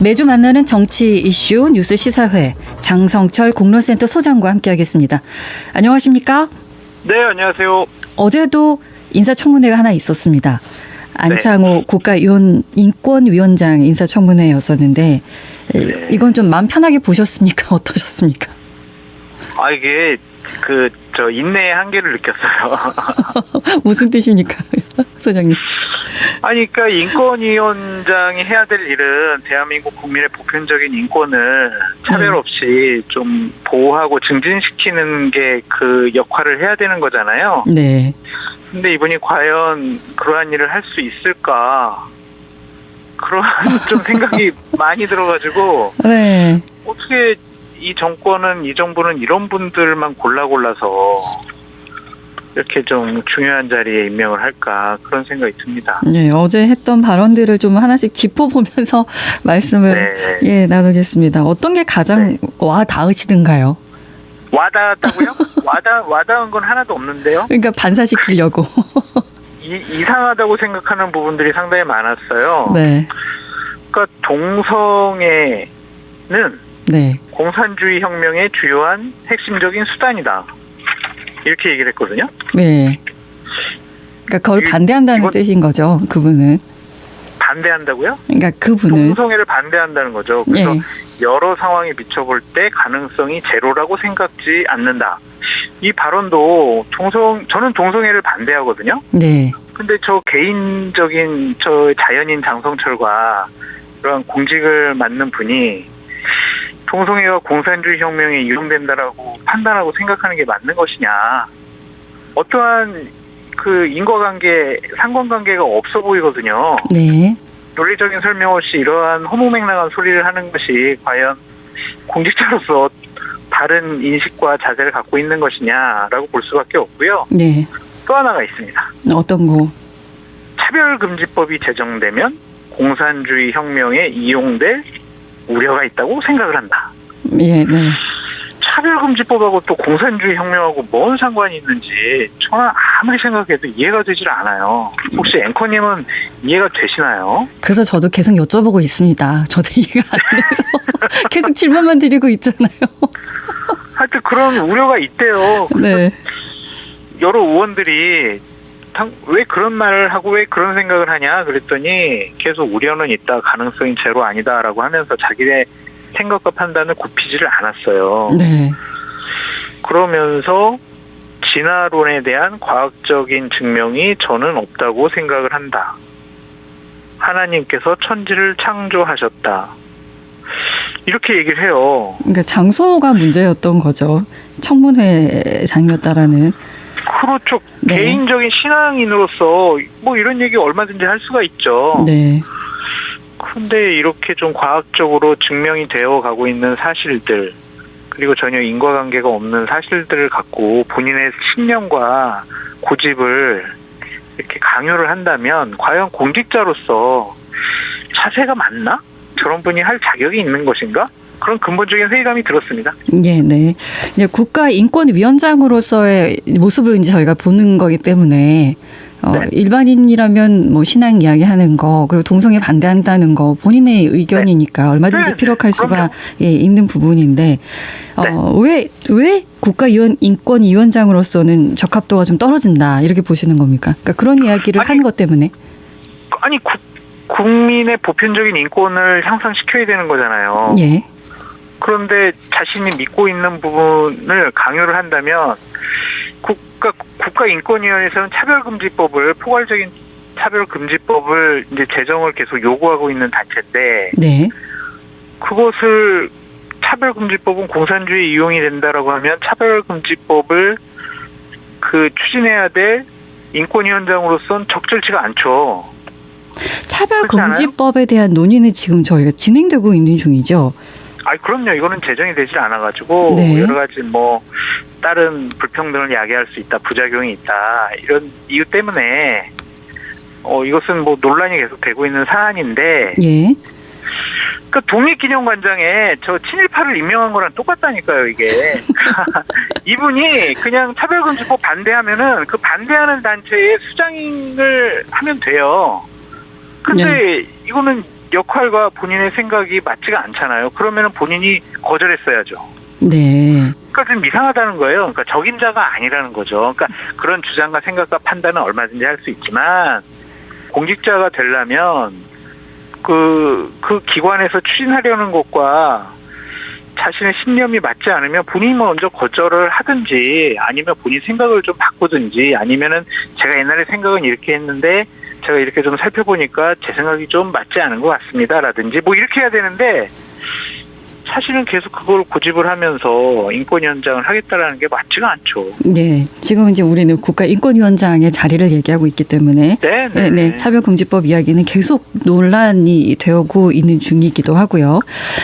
매주 만나는 정치 이슈 뉴스 시사회 장성철 공론센터 소장과 함께하겠습니다. 안녕하십니까? 네, 안녕하세요. 어제도 인사청문회가 하나 있었습니다. 안창호 국가인권위원장 인사청문회였었는데 이건 좀 마음 편하게 보셨습니까? 어떠셨습니까? 이게 저 인내의 한계를 느꼈어요. 무슨 뜻입니까, 소장님? 그러니까 인권위원장이 해야 될 일은 대한민국 국민의 보편적인 인권을 차별 없이 좀 보호하고 증진시키는 게 그 역할을 해야 되는 거잖아요. 네. 근데 이분이 과연 그러한 일을 할 수 있을까? 그런 좀 생각이 많이 들어가지고 네. 어떻게 이 정부는 이런 분들만 골라서 이렇게 좀 중요한 자리에 임명을 할까 그런 생각이 듭니다. 네, 어제 했던 발언들을 좀 하나씩 짚어보면서 말씀을 나누겠습니다. 어떤 게 가장 와 닿으시던가요? 와닿았다고요? 와닿은 건 하나도 없는데요. 그러니까 반사시키려고. 이상하다고 생각하는 부분들이 상당히 많았어요. 네. 그러니까 동성애는 네. 공산주의 혁명의 주요한 핵심적인 수단이다. 이렇게 얘기를 했거든요. 네. 그러니까 그걸 반대한다는 뜻인 거죠, 그분은. 반대한다고요? 그러니까 그분은. 동성애를 반대한다는 거죠. 그래서 네. 여러 상황에 비춰볼 때 가능성이 제로라고 생각지 않는다. 이 발언도 저는 동성애를 반대하거든요. 네. 근데 저 개인적인 저 자연인 장성철과 그런 공직을 맡는 분이 동성애가 공산주의 혁명에 이용된다라고 판단하고 생각하는 게 맞는 것이냐. 어떠한 그 인과관계, 상관관계가 없어 보이거든요. 네. 논리적인 설명 없이 이러한 허무맹랑한 소리를 하는 것이 과연 공직자로서 다른 인식과 자세를 갖고 있는 것이냐라고 볼 수밖에 없고요. 네. 또 하나가 있습니다. 어떤 거? 차별금지법이 제정되면 공산주의 혁명에 이용될 우려가 있다고 생각을 한다. 예, 네. 차별금지법하고 또 공산주의 혁명하고 뭔 상관이 있는지 저는 아무리 생각해도 이해가 되질 않아요. 혹시 앵커님은 이해가 되시나요? 그래서 저도 계속 여쭤보고 있습니다. 저도 이해가 안 돼서 계속 질문만 드리고 있잖아요. 하여튼 그런 우려가 있대요. 네. 여러 의원들이 왜 그런 말을 하고 왜 그런 생각을 하냐 그랬더니 계속 우려는 있다, 가능성이 제로 아니다라고 하면서 자기의 생각과 판단을 굽히지를 않았어요. 네. 그러면서 진화론에 대한 과학적인 증명이 저는 없다고 생각을 한다. 하나님께서 천지를 창조하셨다. 이렇게 얘기를 해요. 그러니까 장소가 문제였던 거죠. 청문회장이었다라는. 그렇죠. 네. 개인적인 신앙인으로서 뭐 이런 얘기 얼마든지 할 수가 있죠. 네. 그런데 이렇게 좀 과학적으로 증명이 되어 가고 있는 사실들, 그리고 전혀 인과관계가 없는 사실들을 갖고 본인의 신념과 고집을 이렇게 강요를 한다면 과연 공직자로서 자세가 맞나? 저런 분이 할 자격이 있는 것인가? 그런 근본적인 회의감이 들었습니다. 예, 네. 이제 국가인권위원장으로서의 모습을 이제 저희가 보는 거기 때문에 일반인이라면 뭐 신앙 이야기하는 거, 그리고 동성애 반대한다는 거 본인의 의견이니까 얼마든지 피력할 수가 있는 부분인데 왜 국가인권위원장으로서는 적합도가 좀 떨어진다 이렇게 보시는 겁니까? 그러니까 그런 이야기를 하는 것 때문에. 아니 국민의 보편적인 인권을 향상시켜야 되는 거잖아요. 예. 그런데 자신이 믿고 있는 부분을 강요를 한다면 국가인권위원회에서는 차별금지법을, 포괄적인 차별금지법을 이제 제정을 계속 요구하고 있는 단체인데, 네. 그것을 차별금지법은 공산주의에 이용이 된다라고 하면 차별금지법을 추진해야 될 인권위원장으로서는 적절치가 않죠. 차별금지법에 대한 논의는 지금 저희가 진행되고 있는 중이죠. 그럼요. 이거는 제정이 되질 않아가지고 여러 가지 뭐 다른 불평등을 야기할 수 있다, 부작용이 있다 이런 이유 때문에 이것은 뭐 논란이 계속 되고 있는 사안인데, 예. 그 독립기념관장에 저 친일파를 임명한 거랑 똑같다니까요, 이게. 이분이 그냥 차별금지법 반대하면은 그 반대하는 단체의 수장을 하면 돼요. 근데 이거는 역할과 본인의 생각이 맞지가 않잖아요. 그러면은 본인이 거절했어야죠. 네. 그러니까 좀 이상하다는 거예요. 그러니까 적임자가 아니라는 거죠. 그러니까 그런 주장과 생각과 판단은 얼마든지 할 수 있지만 공직자가 되려면 그 기관에서 추진하려는 것과 자신의 신념이 맞지 않으면 본인이 먼저 거절을 하든지 아니면 본인 생각을 좀 바꾸든지 아니면은 제가 옛날에 생각은 이렇게 했는데 제가 이렇게 좀 살펴보니까 제 생각이 좀 맞지 않은 것 같습니다라든지 뭐 이렇게 해야 되는데 사실은 계속 그걸 고집을 하면서 인권위원장을 하겠다라는 게 맞지가 않죠. 네. 지금 이제 우리는 국가인권위원장의 자리를 얘기하고 있기 때문에 네, 차별금지법 이야기는 계속 논란이 되고 있는 중이기도 하고요.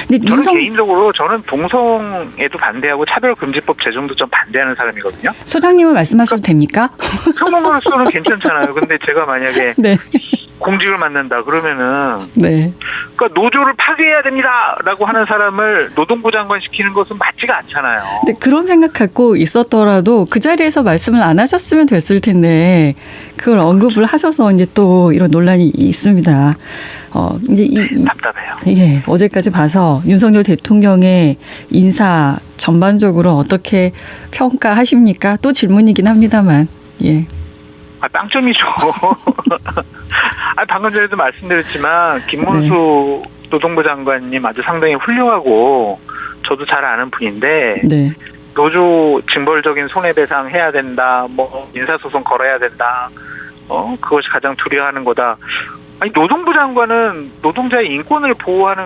근데 저는 개인적으로 저는 동성애도 반대하고 차별금지법 제정도 좀 반대하는 사람이거든요. 소장님은 말씀하셔도 됩니까? 소문으로서는 괜찮잖아요. 근데 제가 만약에 네. 공직을 맡는다 그러면은 네. 그러니까 노조를 파괴해야 됩니다라고 하는 사람을 노동부 장관 시키는 것은 맞지가 않잖아요. 근데 그런 생각 갖고 있었더라도 그 자리에서 말씀을 안 하셨으면 됐을 텐데 그걸 언급을 하셔서 이제 또 이런 논란이 있습니다. 이제 답답해요. 예, 어제까지 봐서 윤석열 대통령의 인사 전반적으로 어떻게 평가하십니까? 또 질문이긴 합니다만. 예. 빵점이죠. 방금 전에도 말씀드렸지만 김문수 노동부 장관님 아주 상당히 훌륭하고 저도 잘 아는 분인데 네. 노조 징벌적인 손해배상 해야 된다. 뭐 인사소송 걸어야 된다. 그것이 가장 두려워하는 거다. 아니 노동부 장관은 노동자의 인권을 보호하는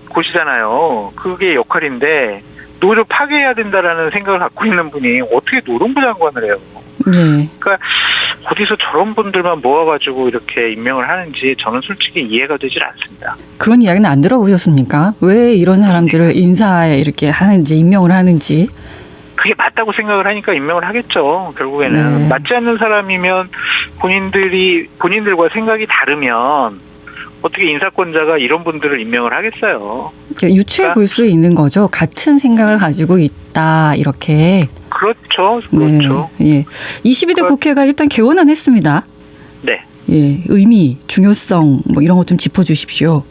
곳이잖아요. 그게 역할인데 노조 파괴해야 된다라는 생각을 갖고 있는 분이 어떻게 노동부 장관을 해요? 네. 그러니까 어디서 저런 분들만 모아가지고 이렇게 임명을 하는지 저는 솔직히 이해가 되질 않습니다. 그런 이야기는 안 들어보셨습니까? 왜 이런 사람들을 인사에 이렇게 하는지 임명을 하는지. 그게 맞다고 생각을 하니까 임명을 하겠죠. 결국에는 네. 맞지 않는 사람이면 본인들과 생각이 다르면 어떻게 인사권자가 이런 분들을 임명을 하겠어요. 유추해 볼 수 있는 거죠. 같은 생각을 가지고 있다 이렇게. 그렇죠. 네. 그렇죠. 예. 22대 국회가 일단 개원은 했습니다. 네. 예. 의미, 중요성 뭐 이런 것 좀 짚어주십시오.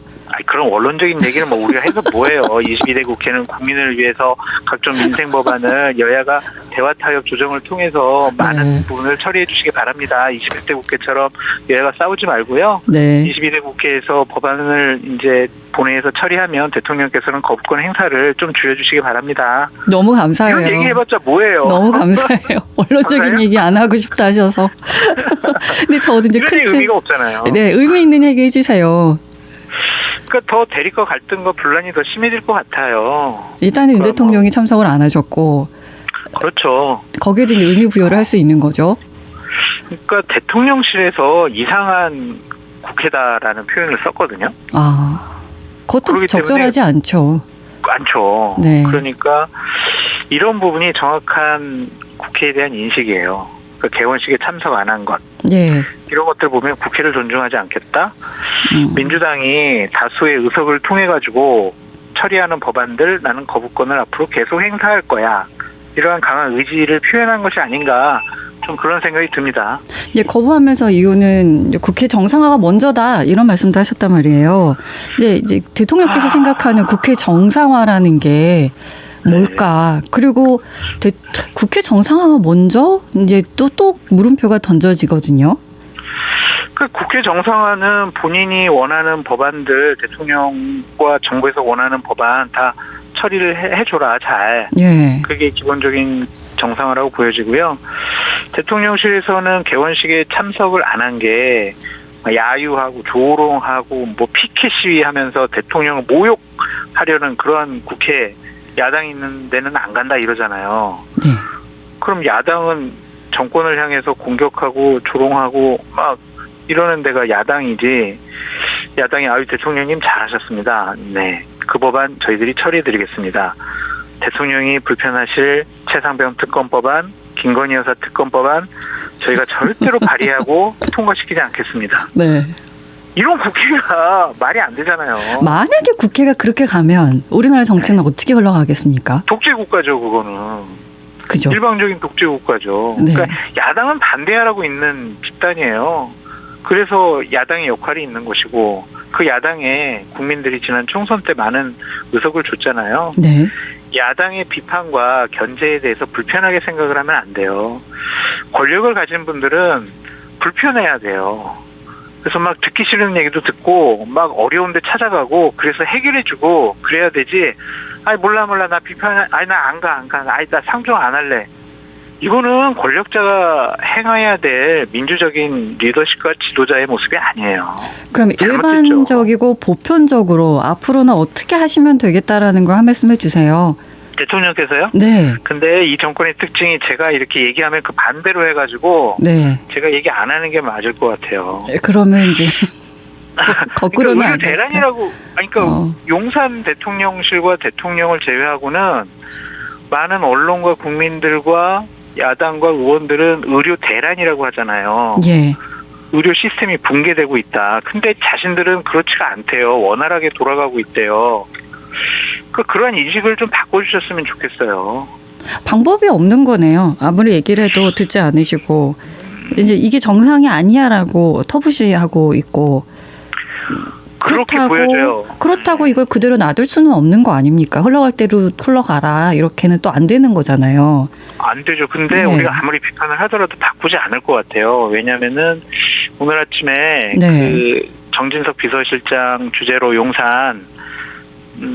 그런 원론적인 얘기는 뭐 우리가 해서 뭐해요. 22대 국회는 국민을 위해서 각종 민생 법안을 여야가 대화 타협 조정을 통해서 많은 부분을 처리해 주시기 바랍니다. 21대 국회처럼 여야가 싸우지 말고요. 네. 22대 국회에서 법안을 이제 본회의에서 처리하면 대통령께서는 거부권 행사를 좀 줄여주시기 바랍니다. 너무 감사해요. 이런 얘기해봤자 뭐예요. 너무 감사해요. 원론적인 감사해요? 얘기 안 하고 싶다 하셔서. 근데 저도 이제 이런 의미가 없잖아요. 네, 의미 있는 얘기 해주세요. 그러니까 더 대립과 갈등과 분란이 더 심해질 것 같아요. 일단은 윤 대통령이 참석을 안 하셨고. 그렇죠. 거기에도 이제 의미 부여를 할 수 있는 거죠. 그러니까 대통령실에서 이상한 국회다라는 표현을 썼거든요. 그것도 적절하지 않죠. 않죠. 네. 그러니까 이런 부분이 정확한 국회에 대한 인식이에요. 그러니까 개원식에 참석 안 한 것. 네. 이런 것들 보면 국회를 존중하지 않겠다. 민주당이 다수의 의석을 통해 가지고 처리하는 법안들 나는 거부권을 앞으로 계속 행사할 거야. 이러한 강한 의지를 표현한 것이 아닌가. 좀 그런 생각이 듭니다. 예, 거부하면서 이유는 국회 정상화가 먼저다 이런 말씀도 하셨단 말이에요. 근데 이제 대통령께서 생각하는 국회 정상화라는 게 뭘까? 그리고 국회 정상화가 먼저 이제 또 물음표가 던져지거든요. 그 국회 정상화는 본인이 원하는 법안들 대통령과 정부에서 원하는 법안 다 처리를 해줘라 잘. 예. 그게 기본적인 정상화라고 보여지고요. 대통령실에서는 개원식에 참석을 안 한 게 야유하고 조롱하고 뭐 피켓 시위하면서 대통령을 모욕하려는 그러한 국회 야당이 있는 데는 안 간다 이러잖아요. 네. 그럼 야당은 정권을 향해서 공격하고 조롱하고 막 이러는 데가 야당이지. 야당이 대통령님 잘하셨습니다. 네, 그 법안 저희들이 처리해드리겠습니다. 대통령이 불편하실 최상병 특검법안, 김건희 여사 특검법안 저희가 절대로 발의하고 통과시키지 않겠습니다. 네. 이런 국회가 말이 안 되잖아요. 만약에 국회가 그렇게 가면 우리나라 정치는 어떻게 흘러가겠습니까? 독재 국가죠, 그거는. 그죠. 일방적인 독재 국가죠. 네. 그러니까 야당은 반대하라고 있는 집단이에요. 그래서 야당의 역할이 있는 것이고 그 야당에 국민들이 지난 총선 때 많은 의석을 줬잖아요. 네. 야당의 비판과 견제에 대해서 불편하게 생각을 하면 안 돼요. 권력을 가진 분들은 불편해야 돼요. 그래서 막 듣기 싫은 얘기도 듣고 막 어려운데 찾아가고 그래서 해결해주고 그래야 되지. 아이 몰라 나 비판 아이 나 안 가 아이 나 상종 안 할래. 이거는 권력자가 행해야 될 민주적인 리더십과 지도자의 모습이 아니에요. 그럼 잘못됐죠. 일반적이고 보편적으로 앞으로는 어떻게 하시면 되겠다라는 거 한 말씀 해주세요. 대통령께서요? 네. 근데 이 정권의 특징이 제가 이렇게 얘기하면 그 반대로 해가지고 네. 제가 얘기 안 하는 게 맞을 것 같아요. 그러면 이제 거꾸로는 그러니까 안 되니까. 대란이라고 그러니까 용산 대통령실과 대통령을 제외하고는 많은 언론과 국민들과 야당과 의원들은 의료 대란이라고 하잖아요. 예. 의료 시스템이 붕괴되고 있다. 근데 자신들은 그렇지가 않대요. 원활하게 돌아가고 있대요. 그러한 인식을 좀 바꿔주셨으면 좋겠어요. 방법이 없는 거네요. 아무리 얘기를 해도 듣지 않으시고 이제 이게 정상이 아니야라고 터부시하고 있고 그렇게 보여져요. 그렇다고 이걸 그대로 놔둘 수는 없는 거 아닙니까? 흘러갈 대로 흘러가라 이렇게는 또 안 되는 거잖아요. 안 되죠. 근데 네. 우리가 아무리 비판을 하더라도 바꾸지 않을 것 같아요. 왜냐하면은 오늘 아침에 네. 그 정진석 비서실장 주재로 용산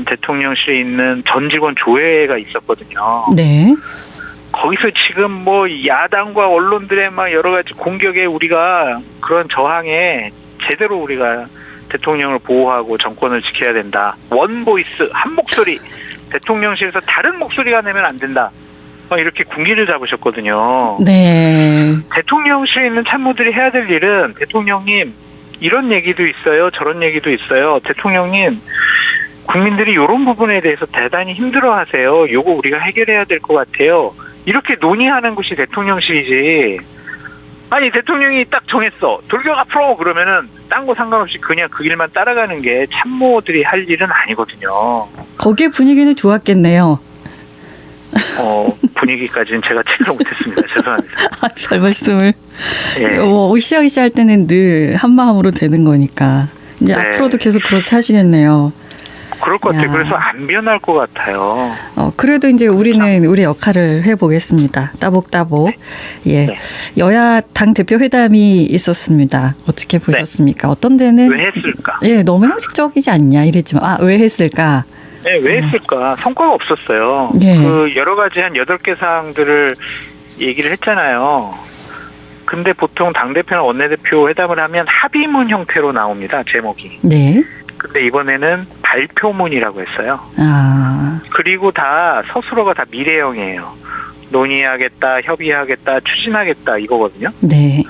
대통령실에 있는 전 직원 조회가 있었거든요. 네. 거기서 지금 뭐 야당과 언론들의 막 여러 가지 공격에 우리가 그런 저항에 제대로 우리가 대통령을 보호하고 정권을 지켜야 된다. 원 보이스, 한 목소리. 대통령실에서 다른 목소리가 내면 안 된다. 이렇게 군기를 잡으셨거든요. 네. 대통령실에 있는 참모들이 해야 될 일은 대통령님 이런 얘기도 있어요. 저런 얘기도 있어요. 대통령님 국민들이 이런 부분에 대해서 대단히 힘들어하세요. 요거 우리가 해결해야 될 것 같아요. 이렇게 논의하는 것이 대통령실이지. 아니 대통령이 딱 정했어. 돌격 앞으로 그러면은 딴 거 상관없이 그냥 그 길만 따라가는 게 참모들이 할 일은 아니거든요. 거기에 분위기는 좋았겠네요. 분위기까지는 제가 체크를 못했습니다. 죄송합니다. 별 말씀을. 예. 으쌰으쌰 할 때는 늘 한 마음으로 되는 거니까. 이제 네. 앞으로도 계속 그렇게 하시겠네요. 그럴 것 같아요. 야. 그래서 안 변할 것 같아요. 그래도 이제 우리는 우리 역할을 해보겠습니다. 따복따복. 예. 네. 여야 당 대표 회담이 있었습니다. 어떻게 보셨습니까? 어떤 데는 왜 했을까? 예, 너무 형식적이지 않냐 이랬지만 왜 했을까? 네, 왜 했을까? 성과가 없었어요. 예. 그 여러 가지 한 8개 사항들을 얘기를 했잖아요. 근데 보통 당대표나 원내대표 회담을 하면 합의문 형태로 나옵니다. 제목이. 네. 근데 이번에는 발표문이라고 했어요. 그리고 다 서술어가 다 미래형이에요. 논의하겠다, 협의하겠다, 추진하겠다 이거거든요. 네.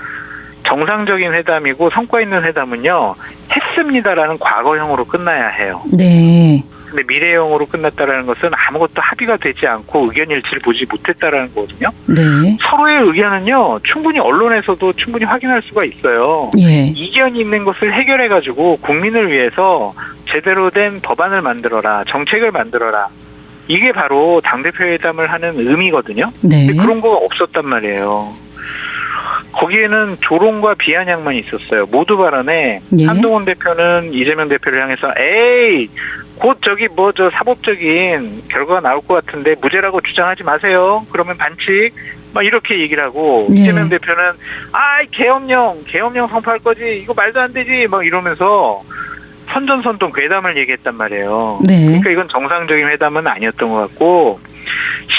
정상적인 회담이고 성과 있는 회담은요. 했습니다라는 과거형으로 끝나야 해요. 네. 근데 미래형으로 끝났다라는 것은 아무것도 합의가 되지 않고 의견 일치를 보지 못했다라는 거거든요. 네. 서로의 의견은요. 충분히 언론에서도 충분히 확인할 수가 있어요. 예. 이견이 있는 것을 해결해가지고 국민을 위해서 제대로 된 법안을 만들어라. 정책을 만들어라. 이게 바로 당대표 회담을 하는 의미거든요. 네. 근데 그런 거가 없었단 말이에요. 거기에는 조롱과 비아냥만 있었어요. 모두 발언에 예. 한동훈 대표는 이재명 대표를 향해서 에이 곧 저기 뭐 저 사법적인 결과가 나올 것 같은데 무죄라고 주장하지 마세요. 그러면 반칙 막 이렇게 얘기를 하고 예. 이재명 대표는 아이 계엄령 선포할 거지 이거 말도 안 되지 막 이러면서 선전선동 괴담을 얘기했단 말이에요. 네. 그러니까 이건 정상적인 회담은 아니었던 것 같고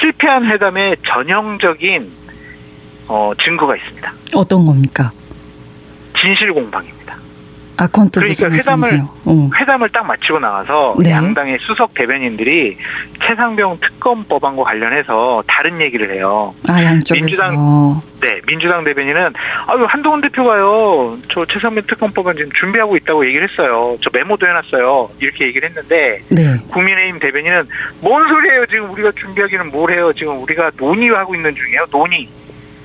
실패한 회담의 전형적인 증거가 있습니다. 어떤 겁니까? 진실 공방입니다. 그건 또 무슨 그러니까 말씀이세요? 회담을 딱 마치고 나와서 네. 양당의 수석 대변인들이 최상병 특검 법안과 관련해서 다른 얘기를 해요. 양쪽에서. 민주당 대변인은 한동훈 대표가요. 저 최상병 특검 법안 지금 준비하고 있다고 얘기를 했어요. 저 메모도 해놨어요. 이렇게 얘기를 했는데 네. 국민의힘 대변인은 뭔 소리예요. 지금 우리가 준비하기는 뭘 해요. 지금 우리가 논의하고 있는 중이에요. 논의.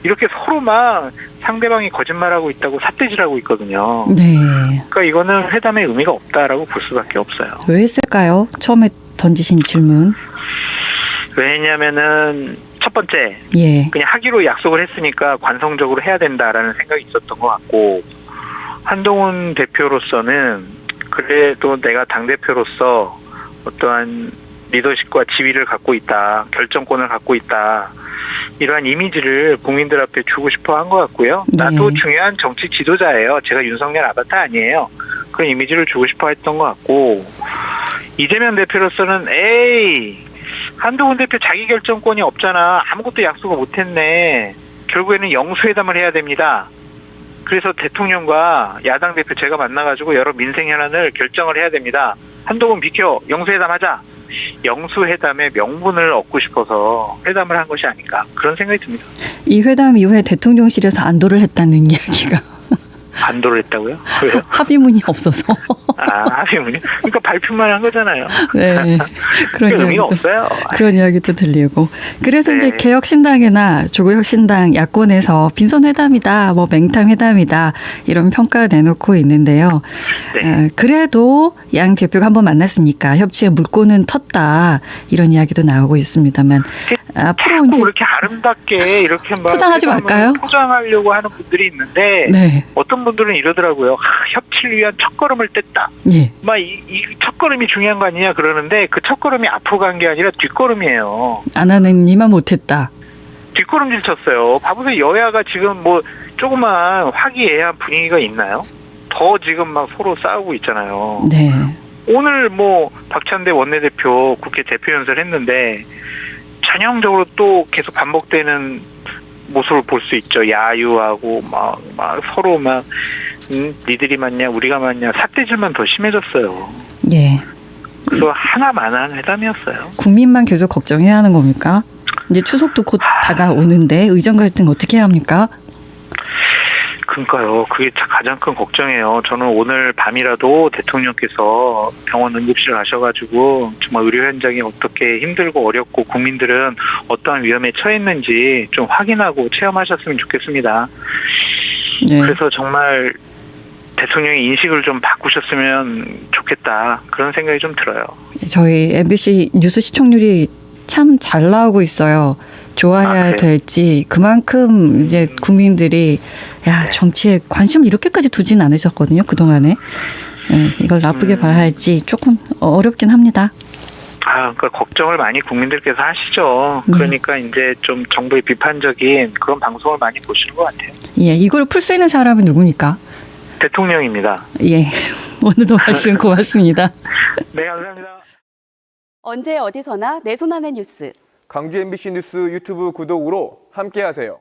이렇게 서로 막 상대방이 거짓말하고 있다고 삿대질하고 있거든요. 네. 그러니까 이거는 회담의 의미가 없다라고 볼 수밖에 없어요. 왜 했을까요? 처음에 던지신 질문. 왜냐면은 첫 번째 예. 그냥 하기로 약속을 했으니까 관성적으로 해야 된다라는 생각이 있었던 것 같고 한동훈 대표로서는 그래도 내가 당대표로서 어떠한 리더십과 지위를 갖고 있다, 결정권을 갖고 있다, 이러한 이미지를 국민들 앞에 주고 싶어 한 것 같고요. 네. 나도 중요한 정치 지도자예요. 제가 윤석열 아바타 아니에요. 그런 이미지를 주고 싶어 했던 것 같고, 이재명 대표로서는 한동훈 대표 자기 결정권이 없잖아. 아무것도 약속을 못했네. 결국에는 영수회담을 해야 됩니다. 그래서 대통령과 야당 대표 제가 만나가지고 여러 민생 현안을 결정을 해야 됩니다. 한동훈 비켜, 영수회담 하자. 영수회담의 명분을 얻고 싶어서 회담을 한 것이 아닌가, 그런 생각이 듭니다. 이 회담 이후에 대통령실에서 안도를 했다는 이야기가 반도를 했다고요? 왜요? 합의문이 없어서. 합의문이? 그러니까 발표만 한 거잖아요. 네, 그런 의미가 이야기도 없어요. 그런 이야기도 들리고. 그래서 이제 네. 개혁신당이나 조국혁신당 야권에서 빈손회담이다, 뭐 맹탕회담이다 이런 평가 내놓고 있는데요. 네. 그래도 양 대표가 한번 만났으니까 협치의 물꼬는 텄다 이런 이야기도 나오고 있습니다만 앞으로 이제 이렇게 아름답게 이렇게 막 포장하지 말까요? 포장하려고 하는 분들이 있는데, 네, 어떤 분들은 이러더라고요. 협치를 위한 첫걸음을 뗐다. 예, 막 이 첫걸음이 중요한 거 아니냐 그러는데, 그 첫걸음이 앞으로 간 게 아니라 뒷걸음이에요. 안 하는 이만 못했다. 뒷걸음질 쳤어요. 봐보세요. 여야가 지금 뭐 조그만 화기애애한 분위기가 있나요? 더 지금 막 서로 싸우고 있잖아요. 네, 오늘 뭐 박찬대 원내대표 국회 대표 연설 했는데 전형적으로 또 계속 반복되는 모습을 볼 수 있죠. 야유하고 막 서로 막 니들이 맞냐 우리가 맞냐, 삿대질만 더 심해졌어요. 예. 그래서 하나만한 회담이었어요. 국민만 계속 걱정해야 하는 겁니까? 이제 추석도 곧 다가오는데 의정 갈등 어떻게 해야 합니까? 그러니까요. 그게 가장 큰 걱정이에요. 저는 오늘 밤이라도 대통령께서 병원 응급실 가셔가지고 정말 의료 현장이 어떻게 힘들고 어렵고 국민들은 어떠한 위험에 처했는지 좀 확인하고 체험하셨으면 좋겠습니다. 예. 그래서 정말 대통령의 인식을 좀 바꾸셨으면 좋겠다, 그런 생각이 좀 들어요. 저희 MBC 뉴스 시청률이 참 잘 나오고 있어요. 좋아야 될지 그만큼 이제 국민들이 정치에 관심을 이렇게까지 두진 않으셨거든요, 그동안에. 이걸 나쁘게 봐야 할지 조금 어렵긴 합니다. 그러니까 걱정을 많이 국민들께서 하시죠. 그러니까 이제 좀 정부의 비판적인 그런 방송을 많이 보시는 것 같아요. 예, 이걸 풀 수 있는 사람은 누굽니까? 대통령입니다. 예, 오늘도 말씀 고맙습니다. 네, 감사합니다. 언제 어디서나 내 손 안의 뉴스. 광주 MBC 뉴스 유튜브 구독으로 함께하세요.